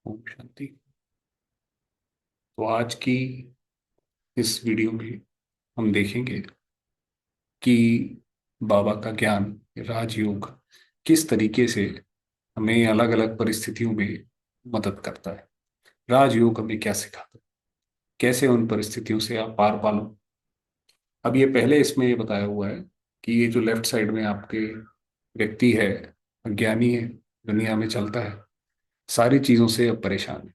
ओम शांति। तो आज की इस वीडियो में हम देखेंगे कि बाबा का ज्ञान, राजयोग किस तरीके से हमें अलग अलग परिस्थितियों में मदद करता है। राजयोग हमें क्या सिखाता है, कैसे उन परिस्थितियों से आप पार पालो। अब ये पहले इसमें ये बताया हुआ है कि ये जो लेफ्ट साइड में आपके व्यक्ति है, अज्ञानी है, दुनिया में चलता है, सारी चीजों से अब परेशान है।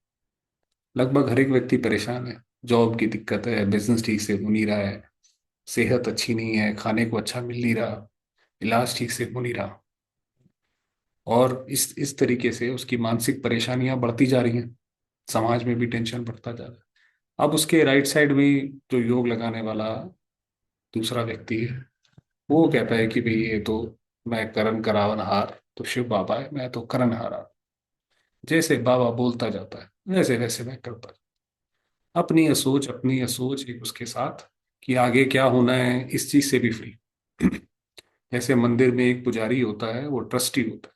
लगभग हर एक व्यक्ति परेशान है। जॉब की दिक्कत है, बिजनेस ठीक से हो नहीं रहा है, सेहत अच्छी नहीं है, खाने को अच्छा मिल नहीं रहा, इलाज ठीक से हो नहीं रहा, और इस तरीके से उसकी मानसिक परेशानियां बढ़ती जा रही हैं। समाज में भी टेंशन बढ़ता जा रहा है। अब उसके राइट साइड में जो योग लगाने वाला दूसरा व्यक्ति है, वो कहता है कि भाई ये तो मैं करण करावनहार, तो शिव बाबा है, मैं तो करण हारा। जैसे बाबा बोलता जाता है वैसे वैसे मैं करता जाता। अपनी ये सोच एक उसके साथ कि आगे क्या होना है, इस चीज से भी फ्री। जैसे मंदिर में एक पुजारी होता है, वो ट्रस्टी होता है।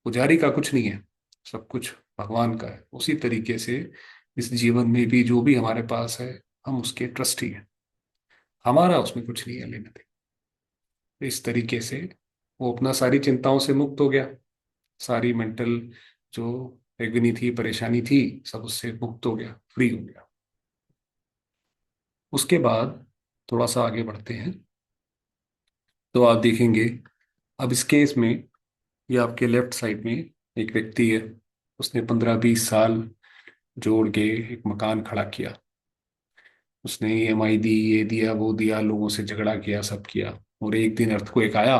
पुजारी का कुछ नहीं है, सब कुछ भगवान का है। उसी तरीके से इस जीवन में भी जो भी हमारे पास है, हम उसके ट्रस्टी हैं। हमारा उसमें कुछ नहीं है लेने देने। इस तरीके से वो अपना सारी चिंताओं से मुक्त हो गया। सारी मेंटल जो एग्नी थी, परेशानी थी, सब उससे मुक्त हो गया, फ्री हो गया। उसके बाद थोड़ा सा आगे बढ़ते हैं तो आप देखेंगे, अब इस केस में ये आपके लेफ्ट साइड में एक व्यक्ति है। उसने 15-20 साल जोड़ के एक मकान खड़ा किया। उसने ईएमआई दी, ये दिया वो दिया, लोगों से झगड़ा किया, सब किया। और एक दिन अर्थक्वेक आया,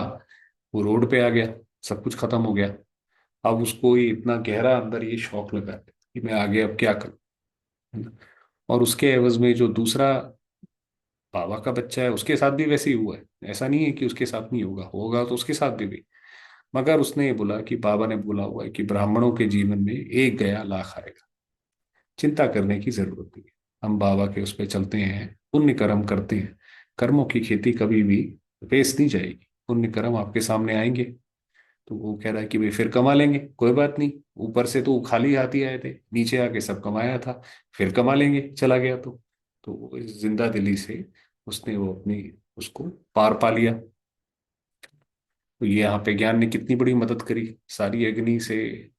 वो रोड पे आ गया, सब कुछ खत्म हो गया। अब उसको ये इतना गहरा अंदर ये शौक लगा है कि मैं आगे अब क्या करूं, है ना। और उसके एवज में जो दूसरा बाबा का बच्चा है, उसके साथ भी वैसे ही हुआ है। ऐसा नहीं है कि उसके साथ नहीं होगा, होगा तो उसके साथ भी। मगर उसने ये बोला कि बाबा ने बोला हुआ है कि ब्राह्मणों के जीवन में एक गया लाख आएगा, चिंता करने की जरूरत नहीं है। हम बाबा के उस पर चलते हैं, पुण्य कर्म करते हैं। कर्मों की खेती कभी भी वेस्ट नहीं जाएगी, पुण्य कर्म आपके सामने आएंगे। तो वो कह रहा है कि भाई फिर कमा लेंगे, कोई बात नहीं। ऊपर से तो खाली हाथ ही आए थे, नीचे आके सब कमाया था, फिर कमा लेंगे चला गया तो वो इस जिंदा दिली से उसने वो अपनी उसको पार पा लिया। तो ये यहाँ पे ज्ञान ने कितनी बड़ी मदद करी, सारी अग्नि से,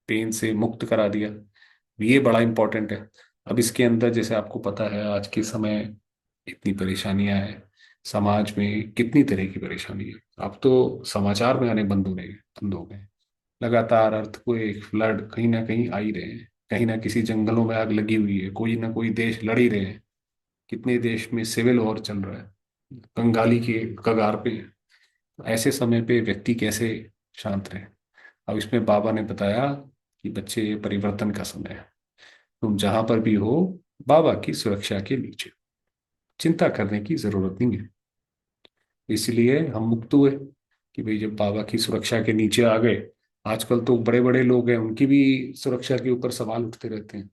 पेन से मुक्त करा दिया। ये बड़ा इंपॉर्टेंट है। अब इसके अंदर जैसे आपको पता है, आज के समय इतनी परेशानियां हैं, समाज में कितनी तरह की परेशानी है। अब तो समाचार में आने बंद हो गए। लगातार अर्थक्वेक, फ्लड कहीं ना कहीं आ ही रहे हैं। कहीं ना किसी जंगलों में आग लगी हुई है, कोई ना कोई देश लड़ ही रहे हैं। कितने देश में सिविल वॉर चल रहा है, कंगाली के कगार पे है। तो ऐसे समय पे व्यक्ति कैसे शांत रहे। अब इसमें बाबा ने बताया कि बच्चे, ये परिवर्तन का समय है। तुम जहां पर भी हो, बाबा की सुरक्षा के नीचे, चिंता करने की जरूरत नहीं है। इसलिए हम मुक्त हुए कि भाई जब बाबा की सुरक्षा के नीचे आ गए। आजकल तो बड़े बड़े लोग हैं, उनकी भी सुरक्षा के ऊपर सवाल उठते रहते हैं।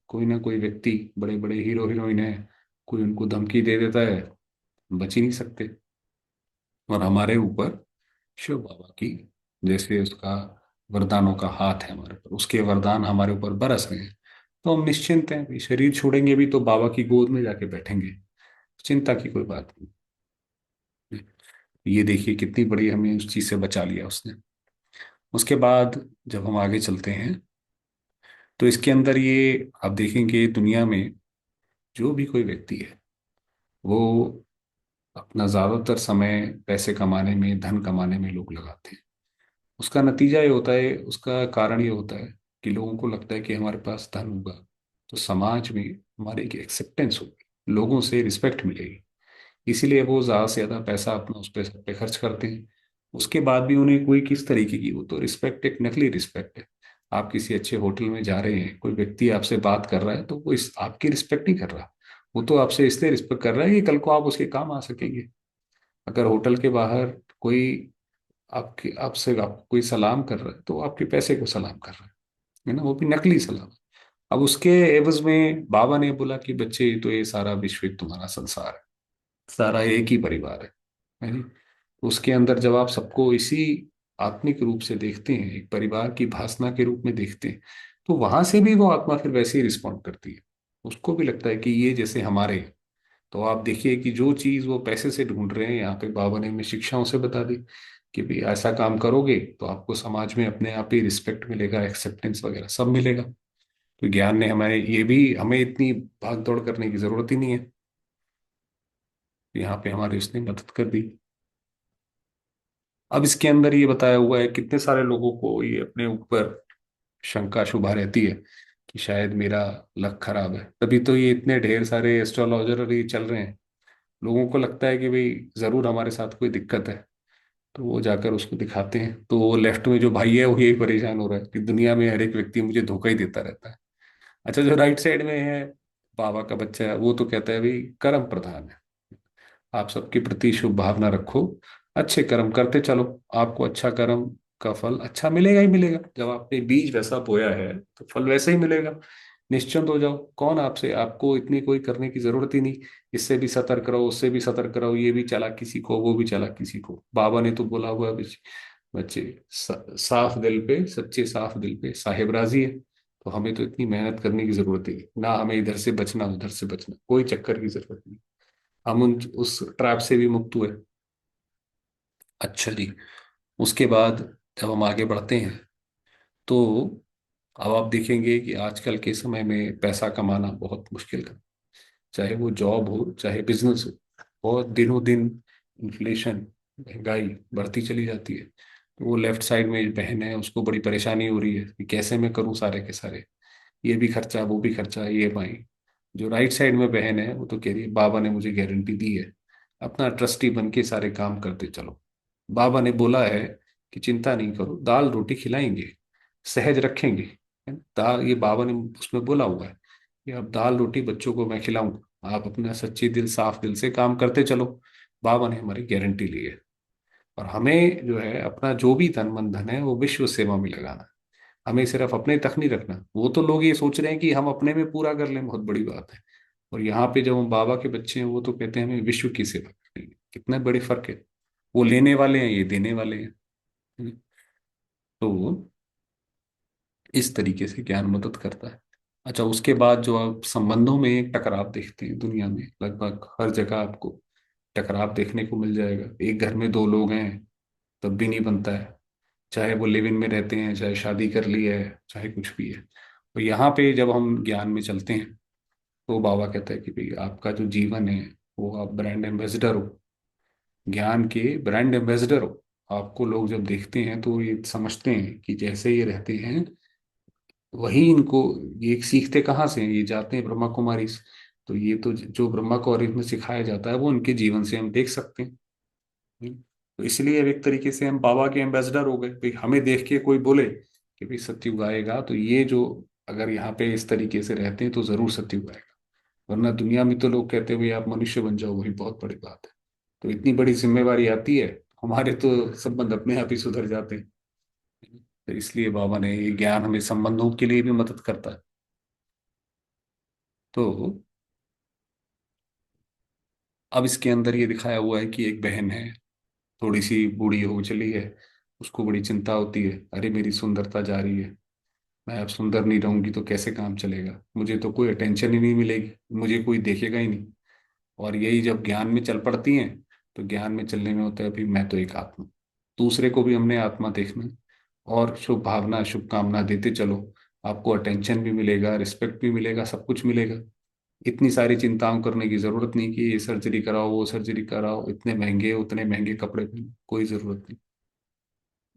कोई ना कोई व्यक्ति, बड़े बड़े हीरो हीरोइन है, कोई उनको धमकी दे देता है, बच ही नहीं सकते। और हमारे ऊपर शिव बाबा की जैसे उसका वरदानों का हाथ है हमारे ऊपर, उसके वरदान हमारे ऊपर बरस रहे हैं। तो हम निश्चिंत हैं कि शरीर छोड़ेंगे भी तो बाबा की गोद में जाके बैठेंगे। चिंता की कोई बात नहीं। ये देखिए कितनी बड़ी हमें उस चीज से बचा लिया उसने। उसके बाद जब हम आगे चलते हैं तो इसके अंदर ये आप देखेंगे, दुनिया में जो भी कोई व्यक्ति है, वो अपना ज्यादातर समय पैसे कमाने में, धन कमाने में लोग लगाते हैं। उसका नतीजा ये होता है, उसका कारण ये होता है कि लोगों को लगता है कि हमारे पास धन होगा तो समाज में हमारी एक एक्सेप्टेंस होगी, लोगों से रिस्पेक्ट मिलेगी। इसीलिए वो ज्यादा से ज्यादा पैसा अपना उस पे सब पे खर्च करते हैं। उसके बाद भी उन्हें कोई किस तरीके की, वो तो रिस्पेक्ट एक नकली रिस्पेक्ट है। आप किसी अच्छे होटल में जा रहे हैं, कोई व्यक्ति आपसे बात कर रहा है तो वो इस आपकी रिस्पेक्ट नहीं कर रहा। वो तो आपसे इसलिए रिस्पेक्ट कर रहा है कि कल को आप उसके काम आ सकेंगे। अगर होटल के बाहर कोई आपके आपसे आपको कोई सलाम कर रहा है तो वो आपके पैसे को सलाम कर रहा है ना, वो भी नकली सलाम। अब उसके एवज में बाबा ने बोला कि बच्चे, तो ये सारा विश्व एक तुम्हारा संसार है, सारा एक ही परिवार है नहीं। तो उसके अंदर जब आप सबको इसी आत्मिक रूप से देखते हैं, एक परिवार की भासना के रूप में देखते हैं, तो वहां से भी वो आत्मा फिर वैसे ही रिस्पॉन्ड करती है। उसको भी लगता है कि ये जैसे हमारे हैं। तो आप देखिए कि जो चीज वो पैसे से ढूंढ रहे हैं, यहाँ पे बाबा ने हमें शिक्षाओं से बता दी कि भाई ऐसा काम करोगे तो आपको समाज में अपने आप ही रिस्पेक्ट मिलेगा, एक्सेप्टेंस वगैरह सब मिलेगा। तो ज्ञान ने हमें ये भी, हमें इतनी भाग दौड़ करने की जरूरत ही नहीं है। यहाँ पे हमारी उसने मदद कर दी। अब इसके अंदर ये बताया हुआ है, कितने सारे लोगों को ये अपने ऊपर शंका शुभा रहती है कि शायद मेरा लक खराब है, तभी तो ये इतने ढेर सारे एस्ट्रोलॉजर और ये चल रहे हैं। लोगों को लगता है कि भाई जरूर हमारे साथ कोई दिक्कत है, तो वो जाकर उसको दिखाते हैं। तो वो लेफ्ट में जो भाई है वो यही परेशान हो रहा है कि दुनिया में हर एक व्यक्ति मुझे धोखा ही देता रहता है। अच्छा, जो राइट साइड में है, बाबा का बच्चा है, वो तो कहता है भाई कर्म प्रधान है, आप सबके प्रति शुभ भावना रखो, अच्छे कर्म करते चलो, आपको अच्छा कर्म का फल अच्छा मिलेगा ही मिलेगा। जब आपने बीज वैसा बोया है तो फल वैसे ही मिलेगा। निश्चिंत हो जाओ, कौन आपसे, आपको इतनी कोई करने की जरूरत ही नहीं। इससे भी सतर्क रहो, उससे भी सतर्क रहो, ये भी चला किसी को, वो भी चला किसी को। बाबा ने तो बोला हुआ है बच्चे, बच्चे साफ दिल पे, सच्चे साफ दिल पे साहिब राजी है। तो हमें तो इतनी मेहनत करने की जरूरत ही नहीं ना, हमें इधर से बचना उधर से बचना, कोई चक्कर की जरूरत नहीं। हम उन उस ट्रैप से भी मुक्त हुए। अच्छा जी, उसके बाद जब हम आगे बढ़ते हैं तो अब आप देखेंगे कि आजकल के समय में पैसा कमाना बहुत मुश्किल है। चाहे वो जॉब हो चाहे बिजनेस हो, बहुत दिनों दिन इन्फ्लेशन, महंगाई बढ़ती चली जाती है। तो वो लेफ्ट साइड में बहन है, उसको बड़ी परेशानी हो रही है कि कैसे मैं करूँ सारे के सारे, ये भी खर्चा वो भी खर्चा, ये भाई। जो राइट साइड में बहन है वो तो कह रही है बाबा ने मुझे गारंटी दी है, अपना ट्रस्टी बन के सारे काम करते चलो। बाबा ने बोला है कि चिंता नहीं करो, दाल रोटी खिलाएंगे, सहज रखेंगे, है ना? दाल, ये बाबा ने उसमें बोला हुआ है कि अब दाल रोटी बच्चों को मैं खिलाऊंगा, आप अपना सच्चे दिल साफ दिल से काम करते चलो। बाबा ने हमारी गारंटी ली है। और हमें जो है अपना जो भी तन मन धन है वो विश्व सेवा में लगाना है। हमें सिर्फ अपने तक नहीं रखना। वो तो लोग ये सोच रहे हैं कि हम अपने में पूरा कर लें, बहुत बड़ी बात है। और यहाँ पे जब हम बाबा के बच्चे हैं, वो तो कहते हैं हमें विश्व की सेवा करनी है। कितना बड़े फर्क है। वो लेने वाले हैं, ये देने वाले हैं। तो इस तरीके से ज्ञान मदद करता है। अच्छा, उसके बाद जो आप संबंधों में एक टकराव देखते हैं दुनिया में, लगभग हर जगह आपको टकराव देखने को मिल जाएगा। एक घर में दो लोग हैं तब भी नहीं बनता है, चाहे वो लिव इन में रहते हैं, चाहे शादी कर ली है, चाहे कुछ भी है। तो यहाँ पे जब हम ज्ञान में चलते हैं तो बाबा कहता है कि भाई आपका जो जीवन है वो आप ब्रांड एम्बेसडर हो, ज्ञान के ब्रांड एम्बेसडर हो। आपको लोग जब देखते हैं तो ये समझते हैं कि जैसे ये रहते हैं वही इनको, ये सीखते कहाँ से हैं, ये जाते हैं ब्रह्मा कुमारी से। तो ये तो जो ब्रह्मा कुमारी में सिखाया जाता है वो उनके जीवन से हम देख सकते हैं। तो इसलिए अब एक तरीके से हम बाबा के एम्बेसडर हो गए। भाई हमें देख के कोई बोले कि भाई सत्युग आएगा, तो ये जो अगर यहाँ पे इस तरीके से रहते हैं तो जरूर सत्युग आएगा। वरना दुनिया में तो लोग कहते हैं भाई आप मनुष्य बन जाओ, वही बहुत बड़ी बात है। तो इतनी बड़ी जिम्मेवारी आती है, हमारे तो संबंध अपने आप ही सुधर जाते हैं। तो इसलिए बाबा ने ये ज्ञान हमें संबंधों के लिए भी मदद करता है। तो अब इसके अंदर ये दिखाया हुआ है कि एक बहन है, थोड़ी सी बूढ़ी हो चली है, उसको बड़ी चिंता होती है, अरे मेरी सुंदरता जा रही है, मैं अब सुंदर नहीं रहूंगी तो कैसे काम चलेगा, मुझे तो कोई अटेंशन ही नहीं मिलेगी, मुझे कोई देखेगा ही नहीं। और यही जब ज्ञान में चल पड़ती हैं, तो ज्ञान में चलने में होता है भाई मैं तो एक आत्मा, दूसरे को भी हमने आत्मा देखना। और शुभ भावना शुभकामना देते चलो, आपको अटेंशन भी मिलेगा, रिस्पेक्ट भी मिलेगा, सब कुछ मिलेगा। इतनी सारी चिंताओं करने की जरूरत नहीं कि ये सर्जरी कराओ वो सर्जरी कराओ, इतने महंगे उतने महंगे कपड़े पहनो, कोई जरूरत नहीं।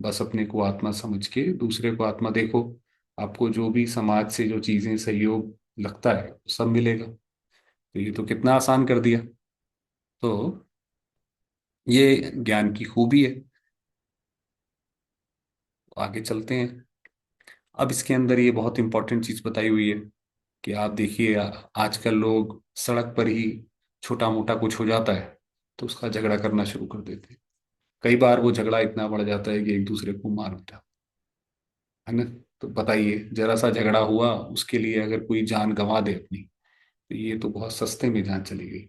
बस अपने को आत्मा समझ के दूसरे को आत्मा देखो, आपको जो भी समाज से जो चीजें सहयोग लगता है वो सब मिलेगा। तो ये तो कितना आसान कर दिया। तो ये ज्ञान की खूबी है। आगे चलते हैं। अब इसके अंदर ये बहुत इंपॉर्टेंट चीज बताई हुई है कि आप देखिए आजकल लोग सड़क पर ही छोटा मोटा कुछ हो जाता है तो उसका झगड़ा करना शुरू कर देते हैं। कई बार वो झगड़ा इतना बढ़ जाता है कि एक दूसरे को मार बैठा, है ना? तो बताइए, जरा सा झगड़ा हुआ उसके लिए अगर कोई जान गंवा दे अपनी, तो ये तो बहुत सस्ते में जान चली गई।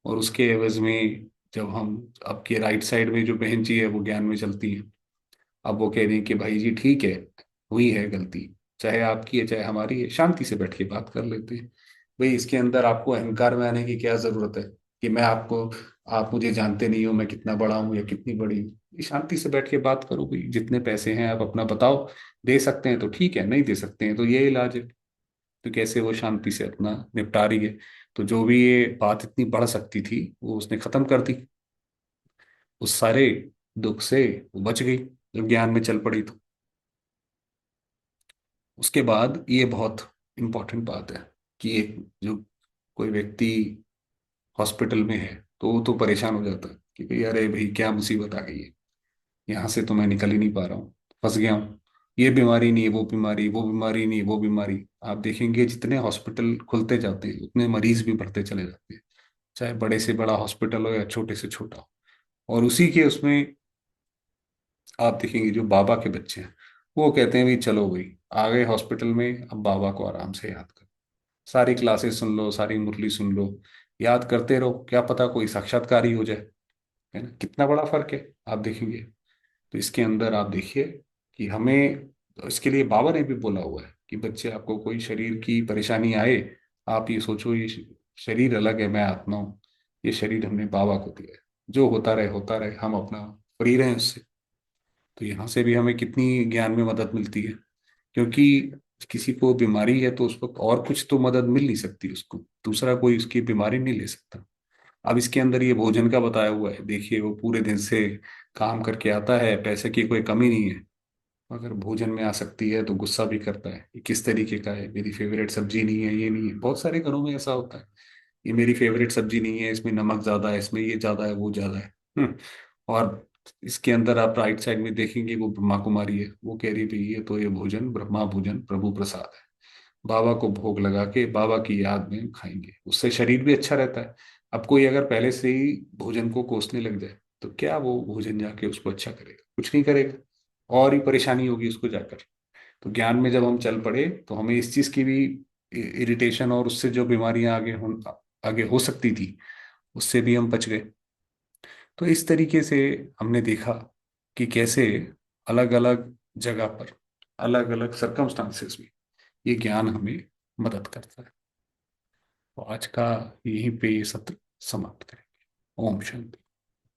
और उसके एवज में जब हम, अब के राइट साइड में जो बहन जी है वो ज्ञान में चलती है, अब वो कह रही है कि भाई जी ठीक है, हुई है गलती, चाहे आपकी है चाहे हमारी है, शांति से बैठ के बात कर लेते हैं। भाई इसके अंदर आपको अहंकार में आने की क्या जरूरत है कि मैं आपको, आप मुझे जानते नहीं हो मैं कितना बड़ा हूँ या कितनी बड़ी हूँ। ये शांति से बैठ के बात करो भाई, जितने पैसे हैं आप अपना बताओ, दे सकते हैं तो ठीक है, नहीं दे सकते हैं तो ये इलाज है। तो कैसे वो शांति से अपना निपटा रही है। तो जो भी ये बात इतनी बढ़ सकती थी वो उसने खत्म कर दी। उस सारे दुख से वो बच गई जब ज्ञान में चल पड़ी तो। उसके बाद ये बहुत इंपॉर्टेंट बात है कि एक जो कोई व्यक्ति हॉस्पिटल में है तो वो तो परेशान हो जाता है कि भाई अरे भाई क्या मुसीबत आ गई है, यहाँ से तो मैं निकल ही नहीं पा रहा हूँ, फंस गया हूँ। ये बीमारी नहीं, वो बीमारी, वो बीमारी नहीं, वो बीमारी। आप देखेंगे जितने हॉस्पिटल खुलते जाते हैं उतने मरीज भी बढ़ते चले जाते हैं, चाहे बड़े से बड़ा हॉस्पिटल हो या छोटे से छोटा हो। और उसी के उसमें आप देखेंगे जो बाबा के बच्चे हैं वो कहते हैं भाई चलो भाई आ गए हॉस्पिटल में, अब बाबा को आराम से याद करो, सारी क्लासेस सुन लो, सारी मुरली सुन लो, याद करते रहो, क्या पता कोई साक्षात्कार ही हो जाए। है ना, कितना बड़ा फर्क है आप देखेंगे। तो इसके अंदर आप देखिए कि हमें, इसके लिए बाबा ने भी बोला हुआ है कि बच्चे आपको कोई शरीर की परेशानी आए, आप ये सोचो ये शरीर अलग है, मैं आत्मा हूँ, ये शरीर हमने बाबा को दिया है, जो होता रहे हम अपना फ्री रहें उससे। तो यहाँ से भी हमें कितनी ज्ञान में मदद मिलती है, क्योंकि किसी को बीमारी है तो उस वक्त और कुछ तो मदद मिल नहीं सकती उसको, दूसरा कोई उसकी बीमारी नहीं ले सकता। अब इसके अंदर ये भोजन का बताया हुआ है, देखिए वो पूरे दिन से काम करके आता है, पैसे की कोई कमी नहीं है, अगर भोजन में आ सकती है तो गुस्सा भी करता है, ये किस तरीके का है, मेरी फेवरेट सब्जी नहीं है, ये नहीं है। बहुत सारे घरों में ऐसा होता है, ये मेरी फेवरेट सब्जी नहीं है, इसमें नमक ज्यादा है, इसमें ये ज्यादा है, वो ज्यादा है। और इसके अंदर आप राइट साइड में देखेंगे वो ब्रह्मा कुमारी है, वो कह रही भाई ये तो ये भोजन ब्रह्मा भोजन प्रभु प्रसाद है, बाबा को भोग लगा के बाबा की याद में खाएंगे, उससे शरीर भी अच्छा रहता है। अब कोई अगर पहले से ही भोजन को कोसने लग जाए तो क्या वो भोजन जाके उसको अच्छा करेगा, कुछ नहीं करेगा, और ही परेशानी होगी उसको जाकर। तो ज्ञान में जब हम चल पड़े तो हमें इस चीज की भी इरिटेशन और उससे जो बीमारियां आगे हो सकती थी उससे भी हम बच गए। तो इस तरीके से हमने देखा कि कैसे अलग अलग जगह पर अलग अलग सरकमस्टांसेस में ये ज्ञान हमें मदद करता है। तो आज का यहीं पे ये सत्र समाप्त करें। ओम शांति।